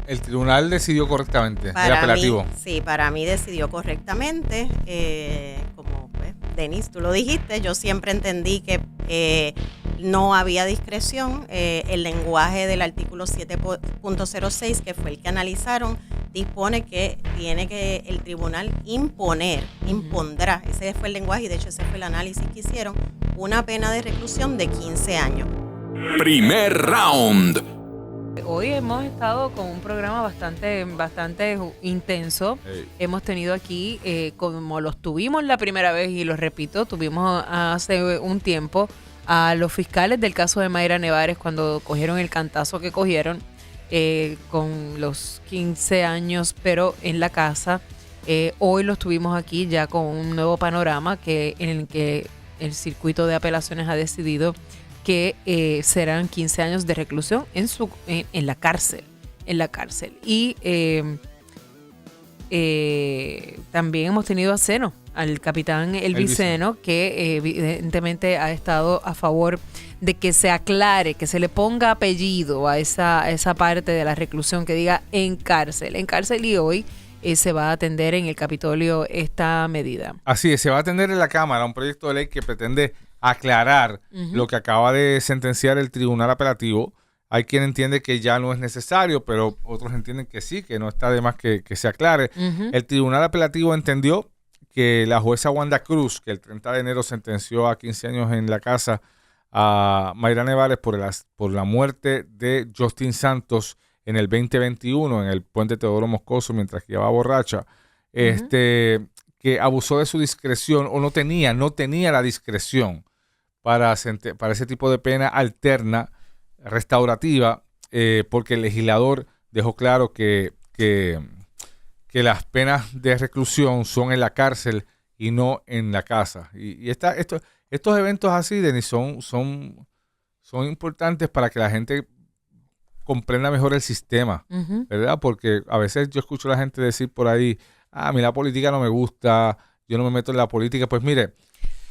El tribunal decidió correctamente, el Para apelativo. para mí decidió correctamente. Como pues, Denis, tú lo dijiste, yo siempre entendí que no había discreción. El lenguaje del artículo 7.06, que fue el que analizaron, dispone que tiene que el tribunal impondrá, ese fue el lenguaje y de hecho ese fue el análisis que hicieron, una pena de reclusión de 15 años. Primer round. Hoy hemos estado con un programa bastante intenso. Hey. Hemos tenido aquí, como los tuvimos la primera vez, y lo repito, tuvimos hace un tiempo a los fiscales del caso de Mayra Nevares cuando cogieron el cantazo que cogieron con los 15 años, pero en la casa. Hoy los tuvimos aquí ya con un nuevo panorama en el que el circuito de apelaciones ha decidido que serán 15 años de reclusión en la cárcel. Y también hemos tenido a Seno, al capitán Elvis Seno, que evidentemente ha estado a favor de que se aclare, que se le ponga apellido a esa parte de la reclusión, que diga en cárcel, y hoy se va a atender en el Capitolio esta medida. Así es, se va a atender en la Cámara un proyecto de ley que pretende aclarar lo que acaba de sentenciar el Tribunal Apelativo. Hay quien entiende que ya no es necesario, pero otros entienden que sí, que no está de más que se aclare. El Tribunal Apelativo entendió que la jueza Wanda Cruz, que el 30 de enero sentenció a 15 años en la casa a Mayra Nevares por la muerte de Justin Santos en el 2021 en el puente Teodoro Moscoso mientras que iba borracha, que abusó de su discreción o no tenía la discreción para ese tipo de pena alterna, restaurativa, porque el legislador dejó claro que las penas de reclusión son en la cárcel y no en la casa. Y estos eventos así, Denis, son importantes para que la gente comprenda mejor el sistema, ¿verdad? Porque a veces yo escucho a la gente decir por ahí, a mí la política no me gusta, yo no me meto en la política. Pues mire,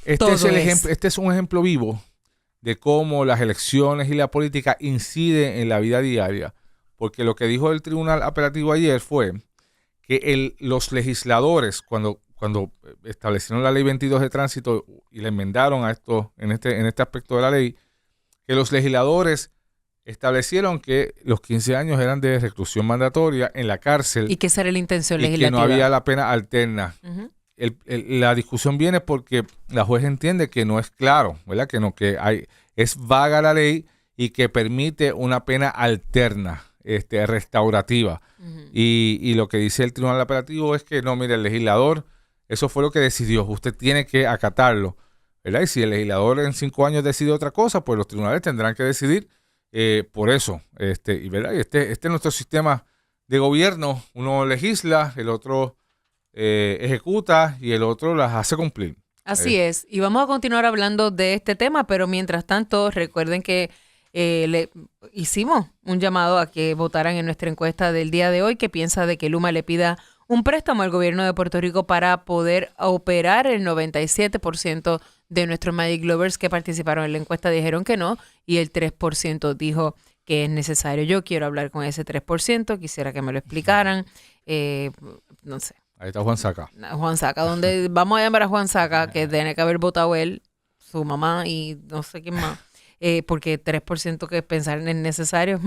este es un ejemplo vivo de cómo las elecciones y la política inciden en la vida diaria. Porque lo que dijo el Tribunal Apelativo ayer fue que los legisladores, cuando establecieron la Ley 22 de Tránsito y le enmendaron a esto en este aspecto de la ley, que los legisladores establecieron que los 15 años eran de reclusión mandatoria en la cárcel. Y que esa era la intención y legislativa. Que no había la pena alterna. La discusión viene porque la juez entiende que no es claro, ¿verdad? Es vaga la ley y que permite una pena alterna, restaurativa. Y lo que dice el Tribunal Apelativo es que no, mire, el legislador, eso fue lo que decidió, usted tiene que acatarlo, ¿verdad? Y si el legislador en 5 años decide otra cosa, pues los tribunales tendrán que decidir por eso. ¿Verdad? Y este es nuestro sistema de gobierno. Uno legisla, el otro ejecuta y el otro las hace cumplir. Así es. Y vamos a continuar hablando de este tema, pero mientras tanto, recuerden que le hicimos un llamado a que votaran en nuestra encuesta del día de hoy, que piensa de que Luma le pida un préstamo al gobierno de Puerto Rico para poder operar. El 97% de nuestros Magic Lovers que participaron en la encuesta dijeron que no, y el 3% dijo que es necesario. Yo quiero hablar con ese 3%, quisiera que me lo explicaran. No sé. Ahí está Juan Saca. Juan Saca, donde vamos a llamar a Juan Saca, que tiene que haber votado él, su mamá y no sé quién más, porque 3% que pensar es necesario,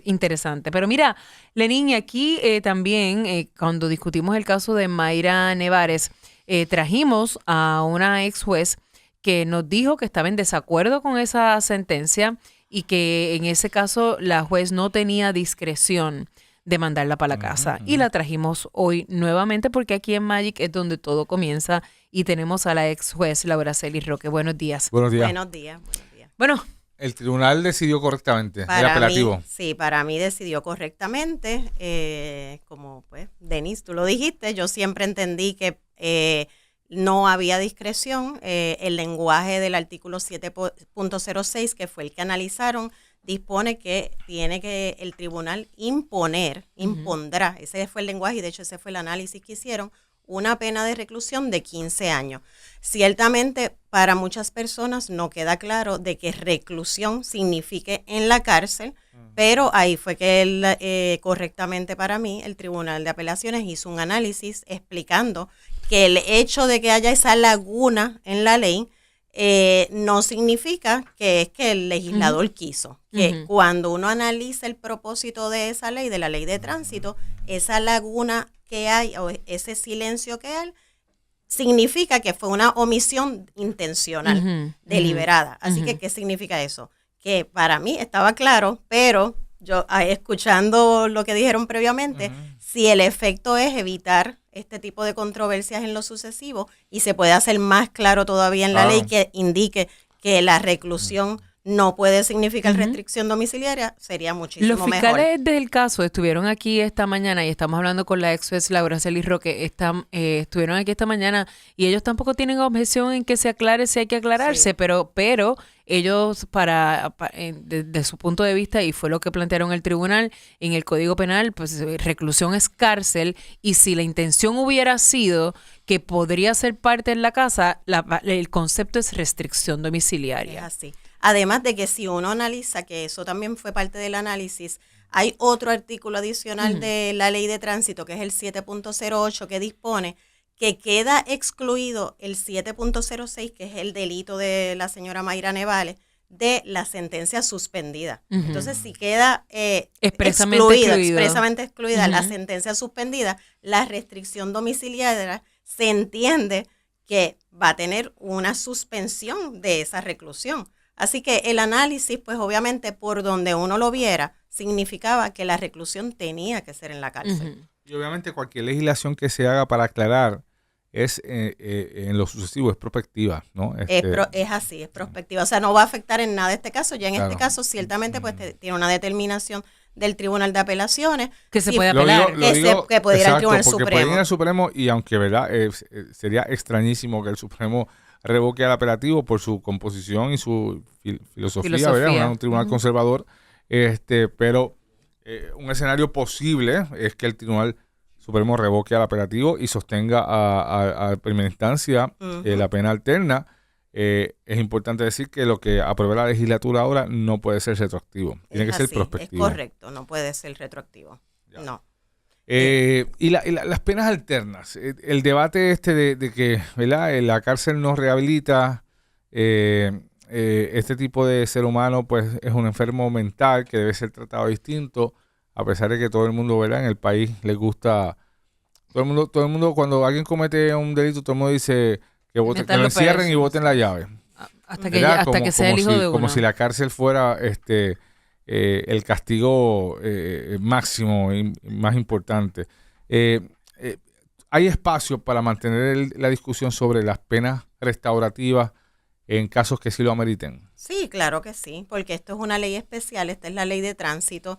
interesante. Pero mira, Lenín, aquí también, cuando discutimos el caso de Mayra Nevares, trajimos a una ex juez que nos dijo que estaba en desacuerdo con esa sentencia y que en ese caso la juez no tenía discreción de mandarla para la casa. Y la trajimos hoy nuevamente porque aquí en Magic es donde todo comienza y tenemos a la ex juez Laura Celis Roque. Buenos días. Buenos días. Buenos días. Bueno. El tribunal decidió correctamente, el apelativo. Para mí decidió correctamente. Como pues, Denis, tú lo dijiste, yo siempre entendí que no había discreción. El lenguaje del artículo 7.06, que fue el que analizaron, dispone que tiene que el tribunal impondrá, ese fue el lenguaje y de hecho ese fue el análisis que hicieron, una pena de reclusión de 15 años. Ciertamente para muchas personas no queda claro de que reclusión signifique en la cárcel, Pero ahí fue que correctamente para mí, el Tribunal de Apelaciones hizo un análisis explicando que el hecho de que haya esa laguna en la ley no significa que es que el legislador quiso. Que cuando uno analiza el propósito de esa ley, de la ley de tránsito, esa laguna que hay o ese silencio que hay, significa que fue una omisión intencional, deliberada. Así que, ¿qué significa eso? Que para mí estaba claro, pero yo escuchando lo que dijeron previamente, si el efecto es evitar este tipo de controversias en lo sucesivo y se puede hacer más claro todavía en la ley que indique que la reclusión no puede significar restricción domiciliaria, sería muchísimo mejor. Los fiscales del caso estuvieron aquí esta mañana y estamos hablando con la ex juez Laura Celis Roque. Estuvieron aquí esta mañana y ellos tampoco tienen objeción en que se aclare si hay que aclararse, pero ellos desde su punto de vista, y fue lo que plantearon el tribunal, en el Código Penal, pues reclusión es cárcel, y si la intención hubiera sido que podría ser parte en la casa, el concepto es restricción domiciliaria. Es así. Además de que si uno analiza, que eso también fue parte del análisis, hay otro artículo adicional de la ley de tránsito, que es el 7.08, que dispone que queda excluido el 7.06, que es el delito de la señora Mayra Nevales, de la sentencia suspendida. Entonces, si queda expresamente excluida la sentencia suspendida, la restricción domiciliaria se entiende que va a tener una suspensión de esa reclusión. Así que el análisis, pues obviamente por donde uno lo viera, significaba que la reclusión tenía que ser en la cárcel. Y obviamente cualquier legislación que se haga para aclarar es en lo sucesivo, es prospectiva, ¿no? Es así, es prospectiva. O sea, no va a afectar en nada este caso. Ya en este caso, ciertamente, pues tiene una determinación del Tribunal de Apelaciones. Que se puede apelar. Que puede ir al Tribunal Supremo. Puede ir al Supremo y aunque, ¿verdad? Sería extrañísimo que el Supremo revoque al apelativo por su composición y su filosofía, ¿verdad? Un tribunal conservador, pero un escenario posible es que el Tribunal Supremo revoque al apelativo y sostenga a primera instancia la pena alterna. Es importante decir que lo que apruebe la legislatura ahora no puede ser retroactivo, tiene que ser prospectivo. Es correcto, no puede ser retroactivo. Ya. No. Y las penas alternas, el debate de que, ¿verdad?, la cárcel no rehabilita, este tipo de ser humano pues es un enfermo mental que debe ser tratado distinto, a pesar de que todo el mundo, ¿verdad?, en el país les gusta, todo el mundo cuando alguien comete un delito, todo el mundo dice que lo encierren y boten la llave. Hasta que sea el hijo de uno. Como si la cárcel fuera el castigo máximo y más importante. ¿Hay espacio para mantener la discusión sobre las penas restaurativas en casos que sí lo ameriten? Sí, claro que sí, porque esto es una ley especial, esta es la ley de tránsito,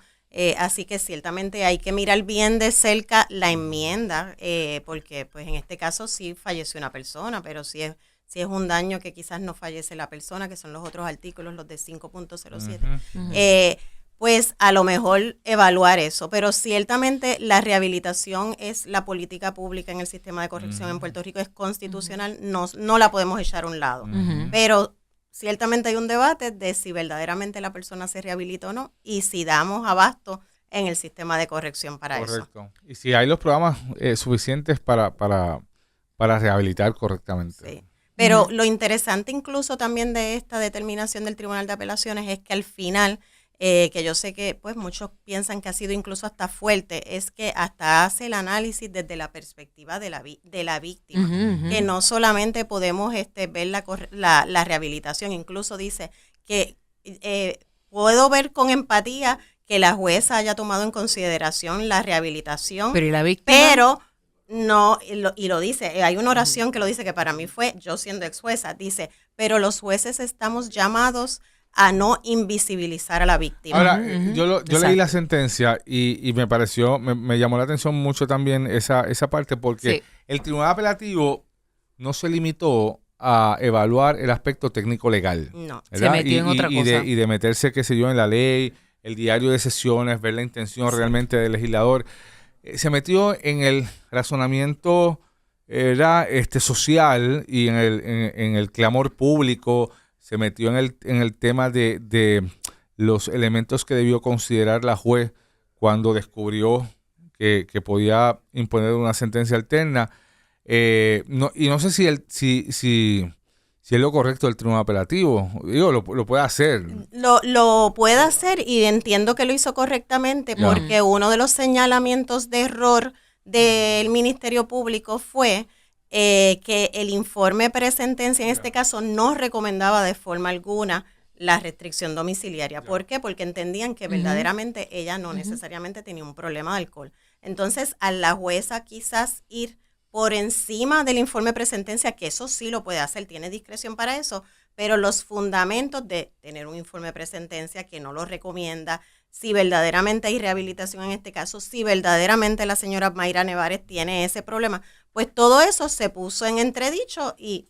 así que ciertamente hay que mirar bien de cerca la enmienda, porque pues en este caso sí falleció una persona, pero si es un daño que quizás no fallece la persona, que son los otros artículos, los de 5.07, pues a lo mejor evaluar eso. Pero ciertamente la rehabilitación es la política pública en el sistema de corrección en Puerto Rico, es constitucional, no la podemos echar a un lado. Pero ciertamente hay un debate de si verdaderamente la persona se rehabilita o no y si damos abasto en el sistema de corrección para eso. Correcto. Y si hay los programas suficientes para rehabilitar correctamente. Sí. Pero lo interesante incluso también de esta determinación del Tribunal de Apelaciones es que al final, que yo sé que pues muchos piensan que ha sido incluso hasta fuerte, es que hasta hace el análisis desde la perspectiva de la víctima, que no solamente podemos ver la rehabilitación, incluso dice que puedo ver con empatía que la jueza haya tomado en consideración la rehabilitación, pero ¿y la víctima? Pero no, y lo dice, hay una oración que lo dice, que para mí fue, yo siendo ex jueza, dice, pero los jueces estamos llamados a no invisibilizar a la víctima. Ahora, yo leí la sentencia y me pareció, me llamó la atención mucho también esa parte, porque el Tribunal Apelativo no se limitó a evaluar el aspecto técnico legal. No, ¿verdad? Se metió en otra cosa. Y de meterse, qué sé yo, en la ley, el diario de sesiones, ver la intención realmente del legislador. Se metió en el razonamiento social y en el clamor público, se metió en el tema de los elementos que debió considerar la juez cuando descubrió que podía imponer una sentencia alterna. Y no sé si es lo correcto del tribunal apelativo. Digo, lo puede hacer. Lo puede hacer y entiendo que lo hizo correctamente porque uno de los señalamientos de error del Ministerio Público fue que el informe presentencia en este caso no recomendaba de forma alguna la restricción domiciliaria. ¿Por qué? Porque entendían que verdaderamente ella no necesariamente tenía un problema de alcohol. Entonces, a la jueza quizás ir por encima del informe presentencia, que eso sí lo puede hacer, tiene discreción para eso, pero los fundamentos de tener un informe presentencia que no lo recomienda, si verdaderamente hay rehabilitación en este caso, si verdaderamente la señora Mayra Nevares tiene ese problema, pues todo eso se puso en entredicho y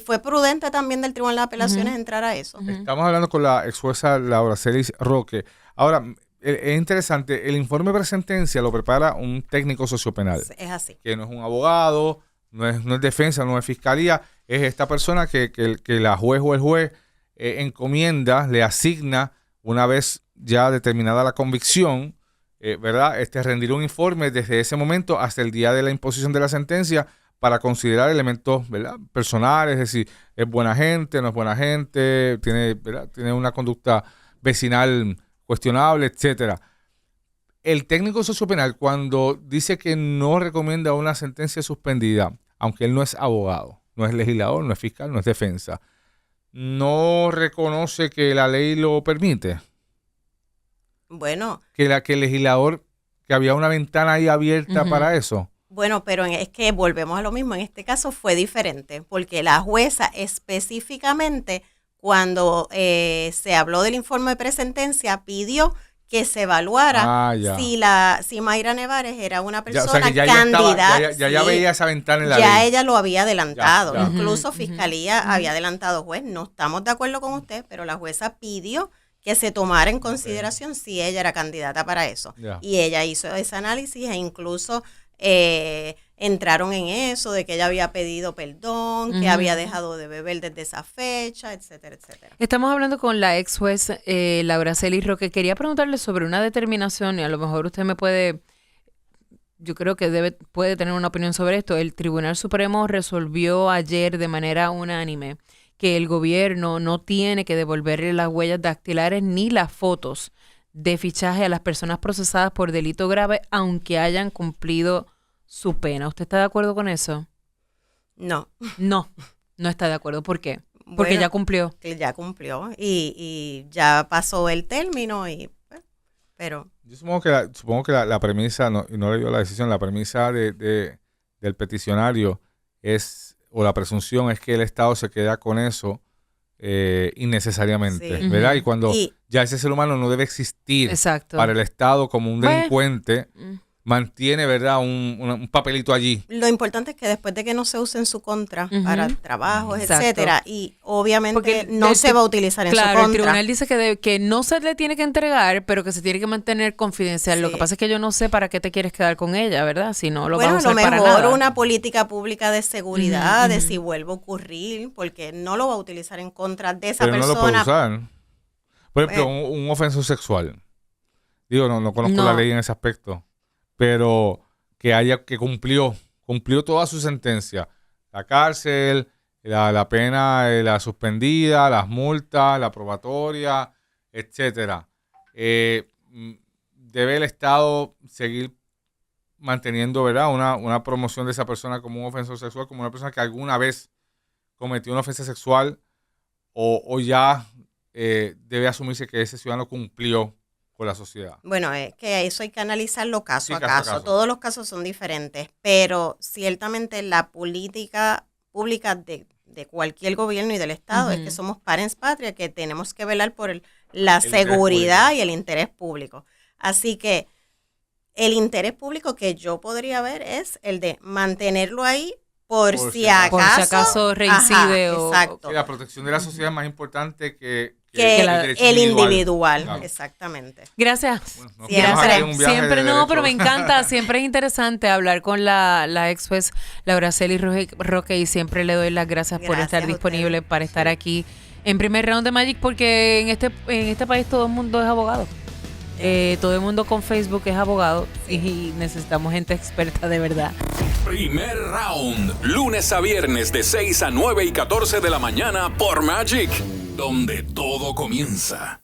fue prudente también del Tribunal de Apelaciones entrar a eso. Estamos hablando con la ex jueza Laura Celis Roque. Ahora, es interesante, el informe de sentencia lo prepara un técnico sociopenal. Es así. Que no es un abogado, no es defensa, no es fiscalía, es esta persona que la juez o el juez encomienda, le asigna, una vez ya determinada la convicción, ¿verdad? Rendir un informe desde ese momento hasta el día de la imposición de la sentencia para considerar elementos, ¿verdad?, personales, es decir, es buena gente, no es buena gente, tiene una conducta vecinal cuestionable, etcétera. El técnico sociopenal, cuando dice que no recomienda una sentencia suspendida, aunque él no es abogado, no es legislador, no es fiscal, no es defensa, ¿no reconoce que la ley lo permite? Bueno. Que el legislador, que había una ventana ahí abierta para eso. Bueno, pero es que volvemos a lo mismo. En este caso fue diferente, porque la jueza específicamente, cuando se habló del informe de presentencia, pidió que se evaluara si Mayra Nevares era una persona candidata. Ya veía esa ventana en la ley. Ya ella lo había adelantado. Incluso Fiscalía había adelantado, juez, no estamos de acuerdo con usted, pero la jueza pidió que se tomara en consideración si ella era candidata para eso. Y ella hizo ese análisis e incluso entraron en eso de que ella había pedido perdón, que había dejado de beber desde esa fecha, etcétera, etcétera. Estamos hablando con la ex juez Laura Celis Roque. Quería preguntarle sobre una determinación y a lo mejor usted me puede, yo creo que puede tener una opinión sobre esto. El Tribunal Supremo resolvió ayer de manera unánime que el gobierno no tiene que devolverle las huellas dactilares ni las fotos de fichaje a las personas procesadas por delito grave, aunque hayan cumplido su pena. ¿Usted está de acuerdo con eso? No. No está de acuerdo. ¿Por qué? Porque ya cumplió. Que ya cumplió y ya pasó el término pero... Yo supongo que la premisa, y no le dio la decisión, la premisa del peticionario es, o la presunción es que el Estado se queda con eso innecesariamente, ¿verdad? Y cuando ya ese ser humano no debe existir para el Estado como un delincuente, mantiene, ¿verdad?, un papelito allí. Lo importante es que después de que no se use en su contra para trabajos, etcétera, y obviamente porque no se va a utilizar en su contra. Claro, el tribunal dice que no se le tiene que entregar, pero que se tiene que mantener confidencial. Lo que pasa es que yo no sé para qué te quieres quedar con ella, ¿verdad? Si no lo vas a usar para nada. Bueno, a lo mejor una política pública de seguridad, de si vuelve a ocurrir, porque no lo va a utilizar en contra de esa persona. No lo puede usar. Por ejemplo, un ofensor sexual. Digo, no conozco la ley en ese aspecto. Pero que cumplió toda su sentencia, la cárcel, la pena, la suspendida, las multas, la probatoria, etcétera. Debe el Estado seguir manteniendo, ¿verdad?, una promoción de esa persona como un ofensor sexual, como una persona que alguna vez cometió una ofensa sexual, o ya debe asumirse que ese ciudadano cumplió con la sociedad. Bueno, es que eso hay que analizarlo caso a caso. Todos los casos son diferentes, pero ciertamente la política pública de cualquier gobierno y del Estado es que somos parens patria, que tenemos que velar por la seguridad y el interés público. Así que el interés público que yo podría ver es el de mantenerlo ahí por si acaso reincide. Exacto. Que la protección de la sociedad es más importante que el individual. Claro. Exactamente. Gracias. Bueno, siempre pero me encanta, siempre es interesante hablar con la ex juez Laura Celis Roque y siempre le doy las gracias por estar disponible para estar aquí En primer round de Magic porque en este país todo el mundo es abogado. Todo el mundo con Facebook es abogado y necesitamos gente experta de verdad. Primer Round, lunes a viernes de 6 a 9 y 14 de la mañana por Magic, donde todo comienza.